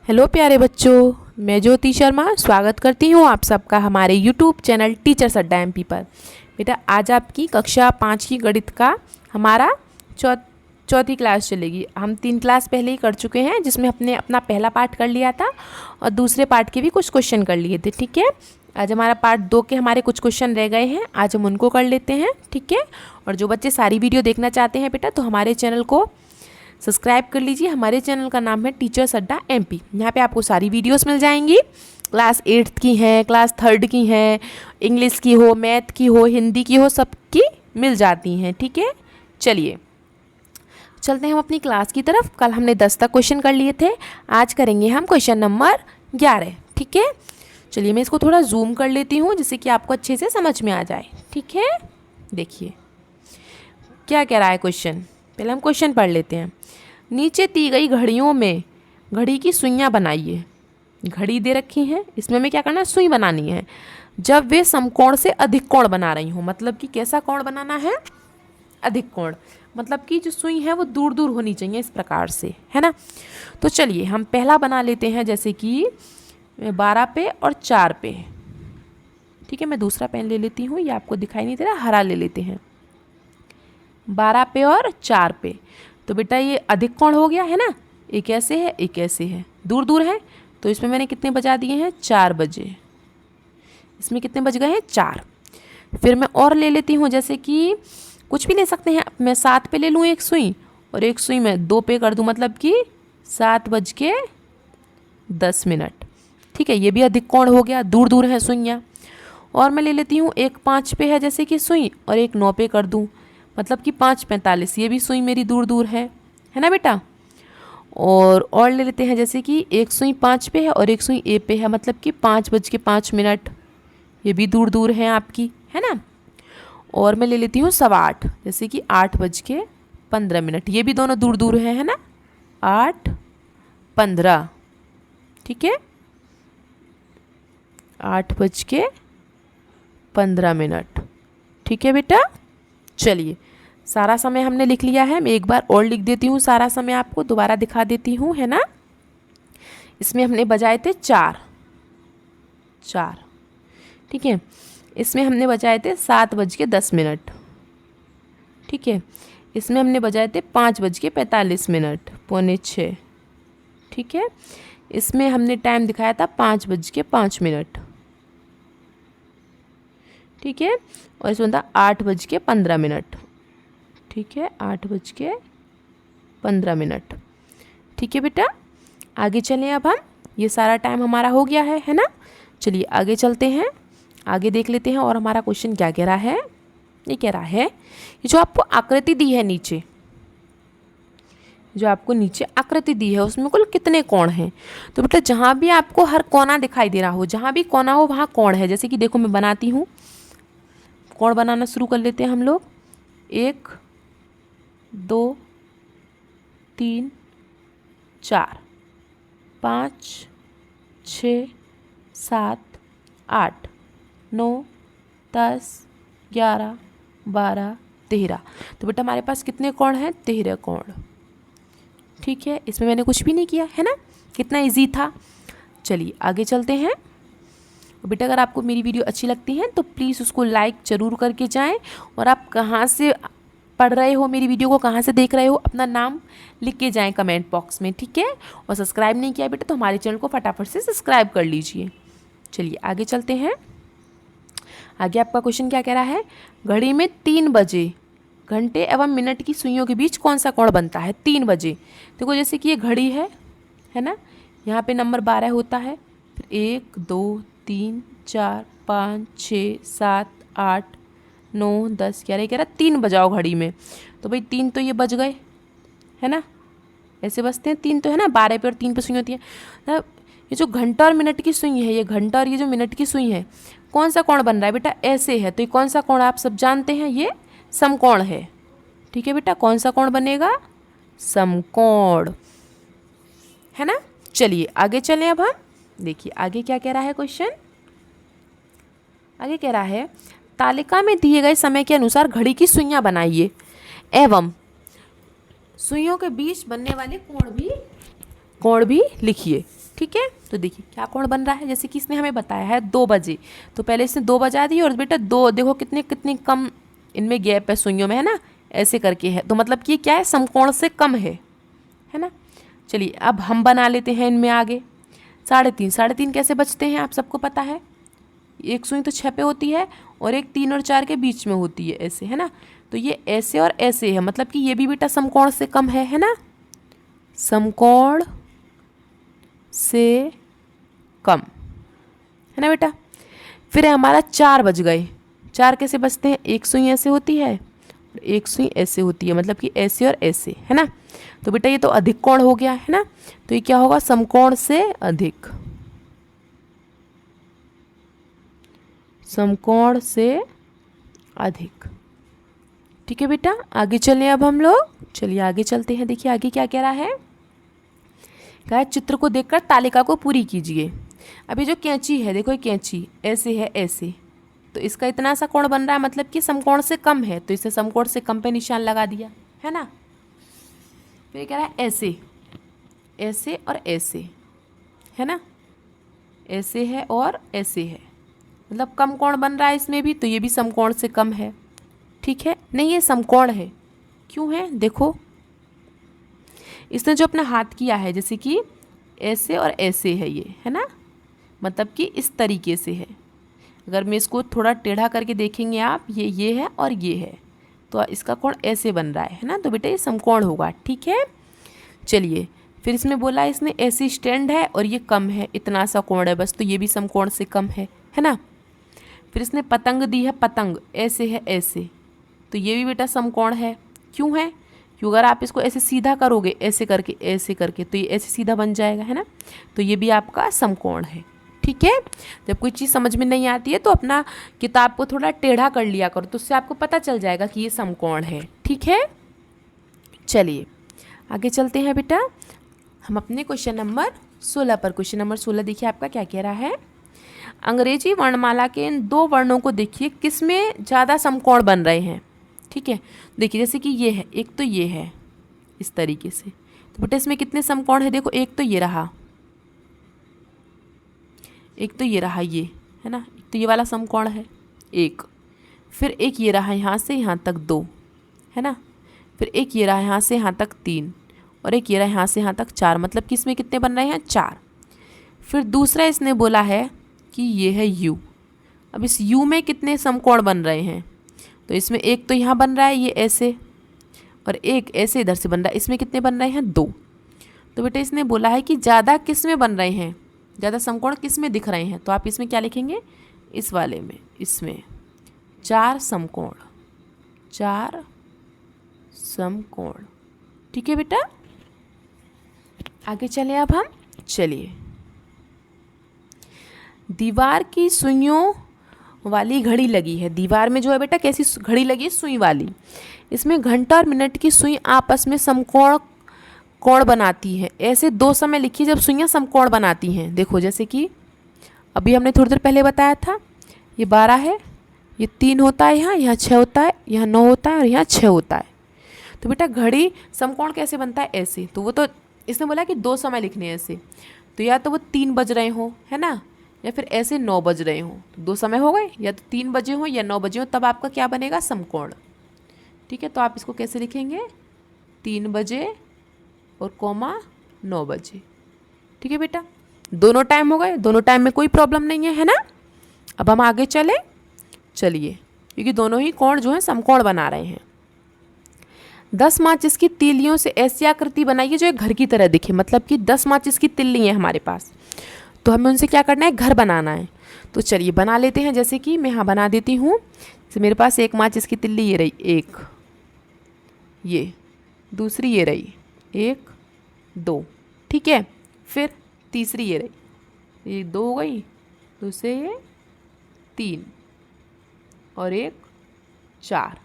Hello प्यारे बच्चों, मैं ज्योति शर्मा स्वागत करती हूँ आप सबका हमारे यूट्यूब चैनल टीचर्स अड्डा एमपी पर। बेटा आज आपकी कक्षा 5 की गणित का हमारा चौथी क्लास चलेगी। हम 3 क्लास पहले ही कर चुके हैं, जिसमें हमने अपना पहला पार्ट कर लिया था और दूसरे पार्ट के भी कुछ क्वेश्चन कर लिए थे। ठीक है, आज हमारा पार्ट 2 के हमारे कुछ क्वेश्चन रह गए हैं, आज हम उनको कर लेते हैं। ठीक है, और जो बच्चे सारी वीडियो देखना चाहते हैं बेटा, तो हमारे चैनल को सब्सक्राइब कर लीजिए। हमारे चैनल का नाम है टीचर्स अड्डा एमपी। यहाँ पे आपको सारी वीडियोस मिल जाएंगी। क्लास 8th की हैं, क्लास 3rd की हैं, इंग्लिश की हो, मैथ की हो, हिंदी की हो, सबकी मिल जाती हैं। ठीक है, चलिए चलते हैं हम अपनी क्लास की तरफ। कल हमने 10 तक क्वेश्चन कर लिए थे, आज करेंगे हम क्वेश्चन नंबर 11। ठीक है, चलिए मैं इसको थोड़ा जूम कर लेती हूँ जिससे कि आपको अच्छे से समझ में आ जाए। ठीक है, देखिए क्या कह रहा है क्वेश्चन। पहले हम क्वेश्चन पढ़ लेते हैं। नीचे दी गई घड़ियों में घड़ी की सुइयां बनाइए। घड़ी दे रखी हैं, इसमें हमें क्या करना है, सुई बनानी है। जब वे समकोण से अधिक कोण बना रही हूँ, मतलब कि कैसा कोण बनाना है, अधिक कोण, मतलब कि जो सुई है वो दूर दूर होनी चाहिए, इस प्रकार से, है ना। तो चलिए हम पहला बना लेते हैं, जैसे कि 12 पे और 4 पे। ठीक है, मैं दूसरा पेन ले लेती हूँ, ये आपको दिखाई नहीं दे रहा, हरा ले लेते हैं। 12 पे और 4 पे, तो बेटा ये अधिक कोण हो गया है ना। एक ऐसे है, एक ऐसे है, दूर दूर है, तो इसमें मैंने कितने बजा दिए हैं, 4 बजे। इसमें कितने बज गए हैं, 4। फिर मैं और ले लेती हूँ, जैसे कि कुछ भी ले सकते हैं। मैं 7 पे ले लूँ एक सुई, और एक सुई मैं 2 पे कर दूँ, मतलब कि 7:10। ठीक है, ये भी अधिक कोण हो गया, दूर दूर है सुइयाँ। और मैं ले लेती हूँ एक 5 पे है जैसे कि सुई, और एक 9 पे कर दूँ, मतलब कि 5:45। ये भी सुई मेरी दूर दूर है ना बेटा। और ले लेते हैं, जैसे कि एक सुई 5 पे है और एक सुई ए पे है, मतलब कि 5:05। ये भी दूर दूर है आपकी, है ना। और मैं ले लेती हूँ 8:15, जैसे कि 8:15। ये भी दोनों दूर दूर है ना, 8:15। ठीक है, 8:15। ठीक है बेटा, चलिए सारा समय हमने लिख लिया है। मैं एक बार और लिख देती हूँ, सारा समय आपको दोबारा दिखा देती हूँ, है ना। इसमें हमने बजाए थे 4। ठीक है, इसमें हमने बजाए थे 7:10। ठीक है, इसमें हमने बजाए थे 5:45, 5:45। ठीक है, इसमें हमने टाइम दिखाया था 5:05। ठीक है, और इसमें था 8:15। ठीक है, 8:15। ठीक है बेटा, आगे चलें अब हम। ये सारा टाइम हमारा हो गया है ना। चलिए आगे चलते हैं, आगे देख लेते हैं। और हमारा क्वेश्चन क्या कह रहा है, ये कह रहा है ये जो आपको आकृति दी है नीचे, जो आपको नीचे आकृति दी है, उसमें कुल कितने कोण हैं। तो बेटा जहाँ भी आपको हर कोना दिखाई दे रहा हो, जहाँ भी कोना हो वहाँ कोण है। जैसे कि देखो मैं बनाती हूँ, कोण बनाना शुरू कर लेते हैं हम लोग। 1 2 3 4 5 6 7 8 9 10 11 12 13। तो बेटा हमारे पास कितने कोण हैं, 13 कोण। ठीक है, इसमें मैंने कुछ भी नहीं किया है ना, कितना इजी था। चलिए आगे चलते हैं। बेटा अगर आपको मेरी वीडियो अच्छी लगती है तो प्लीज़ उसको लाइक ज़रूर करके जाएं। और आप कहाँ से पढ़ रहे हो, मेरी वीडियो को कहाँ से देख रहे हो, अपना नाम लिख के जाएं कमेंट बॉक्स में। ठीक है, और सब्सक्राइब नहीं किया बेटा तो हमारे चैनल को फटाफट से सब्सक्राइब कर लीजिए। चलिए आगे चलते हैं। आगे आपका क्वेश्चन क्या कह रहा है, घड़ी में 3 बजे घंटे एवं मिनट की सुइयों के बीच कौन सा कोण बनता है। 3 बजे, देखो जैसे कि ये घड़ी है ना, यहाँ पे नंबर 12 होता है, फिर 1 2 3 4 5 6 7 8 9 10 11 कह रहा 3 बजाओ घड़ी में। तो भाई 3 तो ये बज गए, है ना, ऐसे बजते हैं 3 तो, है ना। 12 पे और 3 पे सुई होती है। ये जो घंटा और मिनट की सुई है, ये घंटा और ये जो मिनट की सुई है, कौन सा कोण बन रहा है बेटा, ऐसे है। तो ये कौन सा कोण आप सब जानते हैं, ये समकोण है। ठीक है बेटा, कौन सा कोण बनेगा, समकोण, है ना। चलिए आगे चलें अब हम। देखिए आगे क्या कह रहा है क्वेश्चन। आगे कह रहा है तालिका में दिए गए समय के अनुसार घड़ी की सुइयां बनाइए एवं सुइयों के बीच बनने वाले कोण भी लिखिए। ठीक है। तो देखिए क्या कोण बन रहा है, जैसे कि इसने हमें बताया है 2 बजे, तो पहले इसने 2 बजा दी और बेटा 2 देखो कितने कितनी कम इनमें गैप है सुइयों में, है ना, ऐसे करके है, तो मतलब कि क्या है, समकोण से कम है ना। चलिए अब हम बना लेते हैं इनमें आगे 3.5। 3.5 कैसे बचते हैं आप सबको पता है, एक सुई तो 6 पे होती है और एक 3 और 4 के बीच में होती है, ऐसे, है ना। तो ये ऐसे और ऐसे है, मतलब कि ये भी बेटा समकोण से कम है ना, समकोण से कम, है ना बेटा। फिर है हमारा 4 बज गए। 4 कैसे बचते हैं, एक सुई ऐसे होती है, एक सुई ऐसे होती है, मतलब कि ऐसे और ऐसे, है ना। तो बेटा ये तो अधिक कोण हो गया, है ना, तो ये क्या होगा, समकोण से अधिक, समकोण से अधिक। ठीक है बेटा, आगे चलें अब हम लोग, चलिए आगे चलते हैं। देखिए आगे क्या कह रहा है, कहा है चित्र को देखकर तालिका को पूरी कीजिए। अभी जो कैंची है, देखो ये कैंची ऐसे है, ऐसे, तो इसका इतना सा कोण बन रहा है, मतलब कि समकोण से कम है, तो इसे समकोण से कम पे निशान लगा दिया, है ना। फिर कह रहा है ऐसे, ऐसे और ऐसे, है ना, ऐसे है और ऐसे है, मतलब कम कोण बन रहा है इसमें भी, तो ये भी समकोण से कम है। ठीक है, नहीं ये समकोण है, क्यों है, देखो इसने जो अपना हाथ किया है, जैसे कि ऐसे और ऐसे है ये, है ना, मतलब कि इस तरीके से है। अगर मैं इसको थोड़ा टेढ़ा करके देखेंगे आप, ये है और ये है, तो इसका कोण ऐसे बन रहा है ना, तो बेटा ये समकोण होगा। ठीक है, चलिए फिर इसमें बोला इसने ऐसी स्टैंड है और ये कम है, इतना सा कोण है बस, तो ये भी समकोण से कम है ना। फिर इसने पतंग दी है, पतंग ऐसे है, ऐसे, तो ये भी बेटा समकोण है, क्यों है, क्योंकि अगर आप इसको ऐसे सीधा करोगे, ऐसे करके, तो ये ऐसे सीधा बन जाएगा, है ना, तो ये भी आपका समकोण है। ठीक है, जब कोई चीज़ समझ में नहीं आती है तो अपना किताब को थोड़ा टेढ़ा कर लिया करो, तो उससे आपको पता चल जाएगा कि ये समकोण है। ठीक है, चलिए आगे चलते हैं बेटा, हम अपने क्वेश्चन नंबर 16 पर। क्वेश्चन नंबर 16 देखिए आपका क्या कह रहा है, अंग्रेजी वर्णमाला के इन 2 वर्णों को देखिए किसमें ज़्यादा समकोण बन रहे हैं। ठीक है, देखिए जैसे कि ये है, एक तो ये है इस तरीके से, तो बेटा इसमें कितने समकोण है, देखो एक तो ये रहा, एक तो ये रहा, ये है ना, एक तो ये वाला समकोण है एक, फिर एक ये रहा यहाँ से यहाँ तक 2, है ना, फिर एक ये रहा यहाँ से यहाँ तक 3, और एक ये रहा यहाँ से यहाँ तक 4, मतलब कि इसमें कितने बन रहे हैं, 4। फिर दूसरा इसने बोला है कि ये है U, अब इस U में कितने समकोण बन रहे हैं, तो इसमें एक तो यहाँ बन रहा है ये ऐसे, और एक ऐसे इधर से बन रहा है, इसमें कितने बन रहे हैं, 2। तो बेटा इसने बोला है कि ज़्यादा किस में बन रहे हैं, ज़्यादा समकोण किस में दिख रहे हैं, तो आप इसमें क्या लिखेंगे, इस वाले में, इसमें 4 समकोण, 4 समकोण। ठीक है बेटा, आगे चले अब हम, चलिए दीवार की सुइयों वाली घड़ी लगी है, दीवार में जो है बेटा कैसी घड़ी लगी है, सुई वाली, इसमें घंटा और मिनट की सुई आपस में समकोण कोण बनाती है। ऐसे 2 समय लिखिए जब सुइयां समकोण बनाती हैं। देखो जैसे कि अभी हमने थोड़ी देर पहले बताया था, ये 12 है, ये 3 होता है, यहाँ 6 होता है, यहाँ 9 होता है और यहाँ 6 होता है। तो बेटा घड़ी समकोण कैसे बनता है, ऐसे, तो वो तो इसने बोला कि 2 समय लिखने हैं ऐसे, तो या तो वो 3 बज रहे हों, है ना, या फिर ऐसे 9 बज रहे हों, तो 2 समय हो गए, या तो 3 बजे हों या 9 बजे हों, तब आपका क्या बनेगा, समकोण। ठीक है, तो आप इसको कैसे लिखेंगे, 3 बजे और कोमा 9 बजे। ठीक है बेटा, दोनों टाइम हो गए, दोनों टाइम में कोई प्रॉब्लम नहीं है ना। अब हम आगे चले, चलिए, क्योंकि दोनों ही कोण जो है समकोण बना रहे हैं। 10 माचिस की तीलियों से ऐसी आकृति बनाइए जो एक घर की तरह दिखे, मतलब कि 10 माचिस की तिल्ली है हमारे पास, तो हमें उनसे क्या करना है, घर बनाना है। तो चलिए बना लेते हैं, जैसे कि मैं यहाँ बना देती हूँ, जैसे मेरे पास एक माचिस की तिल्ली ये रही, एक, ये दूसरी ये रही, 1 2, ठीक है, फिर तीसरी ये रही, ये 2 हो गई, दूसरे ये 3 और एक 4,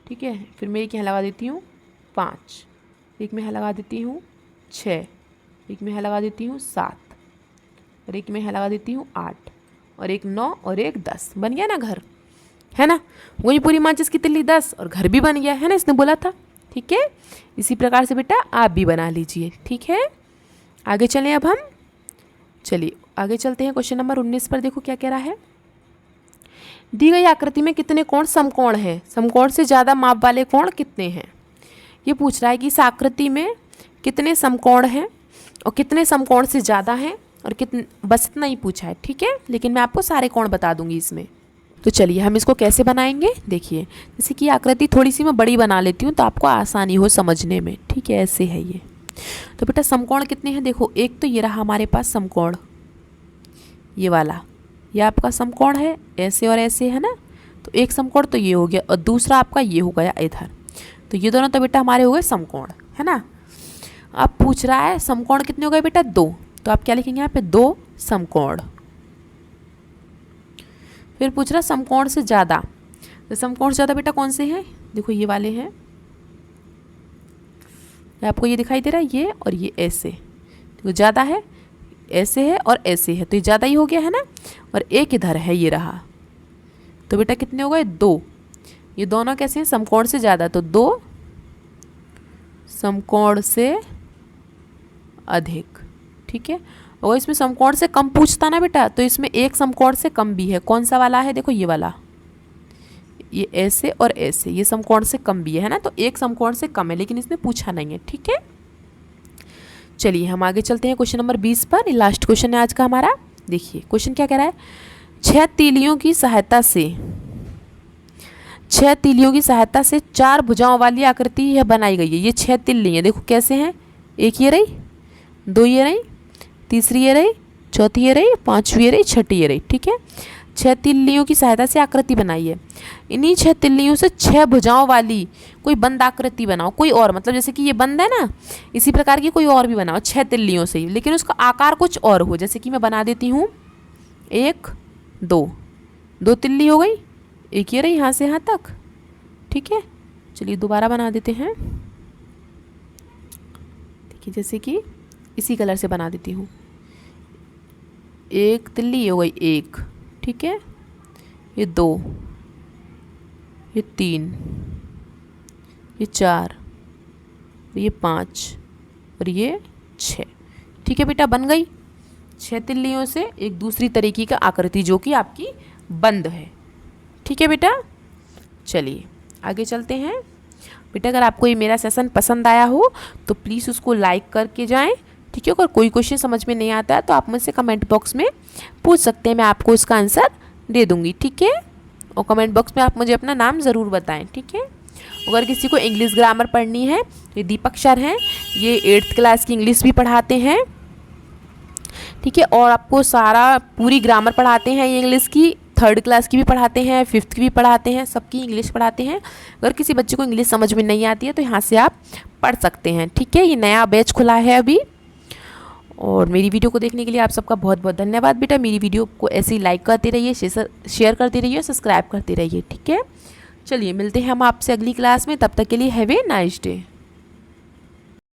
ठीक है, फिर मैं एक यहाँ लगा देती हूँ 5, एक में यहाँ लगा देती हूँ 6, एक में यहाँ लगा देती हूँ 7, और एक में यहाँ लगा देती हूँ 8, और एक 9 और एक 10। बन गया ना घर, है ना, वही पूरी माचिस की तिल्ली 10 और घर भी बन गया, है ना, इसने बोला था। ठीक है, इसी प्रकार से बेटा आप भी बना लीजिए। ठीक है, आगे चलें अब हम, चलिए आगे चलते हैं। क्वेश्चन नंबर 19 पर देखो क्या कह रहा है। दी गई आकृति में कितने कोण समकोण हैं? समकोण से ज़्यादा माप वाले कोण कितने हैं? ये पूछ रहा है कि इस आकृति में कितने समकोण हैं और कितने समकोण से ज़्यादा हैं और कितने, बस इतना ही पूछा है। ठीक है, लेकिन मैं आपको सारे कोण बता दूंगी इसमें। तो चलिए हम इसको कैसे बनाएंगे, देखिए जैसे कि आकृति थोड़ी सी मैं बड़ी बना लेती हूँ तो आपको आसानी हो समझने में। ठीक है, ऐसे है ये। तो बेटा समकोण कितने हैं? देखो एक तो ये रहा हमारे पास समकोण, ये वाला, ये आपका समकोण है, ऐसे और ऐसे है ना। तो एक समकोण तो ये हो गया और दूसरा आपका ये हो गया इधर। तो ये दोनों तो बेटा हमारे हो गए समकोण, है ना। अब पूछ रहा है समकोण कितने हो गए बेटा? 2। तो आप क्या लिखेंगे यहाँ पे? 2 समकोण। फिर पूछ रहा समकोण से ज़्यादा। तो समकोण से ज़्यादा बेटा कौन से हैं? देखो ये वाले हैं, आपको ये दिखाई दे रहा है, ये और ये ऐसे। देखो ज़्यादा है, ऐसे है और ऐसे है, तो ये ज़्यादा ही हो गया है ना। और एक इधर है, ये रहा। तो बेटा कितने हो गए? 2। ये दोनों कैसे हैं? समकोण से ज़्यादा, तो 2 समकोण से अधिक। ठीक है, और इसमें समकोण से कम पूछता ना बेटा, तो इसमें एक समकोण से कम भी है। कौन सा वाला है? देखो ये वाला, ये ऐसे और ऐसे, ये समकोण से कम भी है ना। तो एक समकोण से कम है, लेकिन इसने पूछा नहीं है। ठीक है, चलिए हम आगे चलते हैं क्वेश्चन नंबर 20 पर। लास्ट क्वेश्चन है आज का हमारा। देखिए क्वेश्चन क्या कह रहा है। 6 तीलियों की सहायता से 4 भुजाओं वाली आकृति यह बनाई गई है। ये 6 तिल्ली हैं, देखो कैसे हैं। एक ये रही, 2 ये रही, तीसरी ये रही, चौथी ये रही, 5वीं ये रही, 6ठी ये रही। ठीक है, 6 तिल्लियों की सहायता से आकृति बनाई है। इन्हीं 6 तिल्लियों से 6 भुजाओं वाली कोई बंद आकृति बनाओ। कोई और, मतलब जैसे कि ये बंद है ना, इसी प्रकार की कोई और भी बनाओ 6 तिल्लियों से ही, लेकिन उसका आकार कुछ और हो। जैसे कि मैं बना देती हूँ 1 2 तिल्ली हो गई, एक ये रही यहाँ से यहाँ तक। ठीक है, चलिए दोबारा बना देते हैं। देखिए जैसे कि इसी कलर से बना देती हूँ। 1 तिल्ली हो गई, 1। ठीक है, ये 2, ये 3, ये 4, ये 5 और ये 6। ठीक है बेटा, बन गई 6 तिल्लियों से एक दूसरी तरीके का आकृति जो कि आपकी बंद है। ठीक है बेटा, चलिए आगे चलते हैं। बेटा अगर आपको ये मेरा सेशन पसंद आया हो तो प्लीज़ उसको लाइक करके जाएं। ठीक है, अगर कोई क्वेश्चन समझ में नहीं आता है तो आप मुझसे कमेंट बॉक्स में पूछ सकते हैं, मैं आपको उसका आंसर दे दूँगी। ठीक है, और कमेंट बॉक्स में आप मुझे अपना नाम ज़रूर बताएं। ठीक है, अगर किसी को इंग्लिश ग्रामर पढ़नी है, ये दीपक सर हैं, ये 8th क्लास की इंग्लिश भी पढ़ाते हैं। ठीक है, और आपको सारा पूरी ग्रामर पढ़ाते हैं ये इंग्लिश की। 3rd क्लास की भी पढ़ाते हैं, 5th की भी पढ़ाते हैं, सबकी इंग्लिश पढ़ाते हैं। अगर किसी बच्चे को इंग्लिश समझ में नहीं आती है तो यहाँ से आप पढ़ सकते हैं। ठीक है, ये नया बैच खुला है अभी। और मेरी वीडियो को देखने के लिए आप सबका बहुत बहुत धन्यवाद बेटा। मेरी वीडियो को ऐसे ही लाइक करते रहिए, शेयर करते रहिए, सब्सक्राइब करते रहिए। ठीक है, चलिए मिलते हैं हम आपसे अगली क्लास में। तब तक के लिए हैव ए नाइस डे।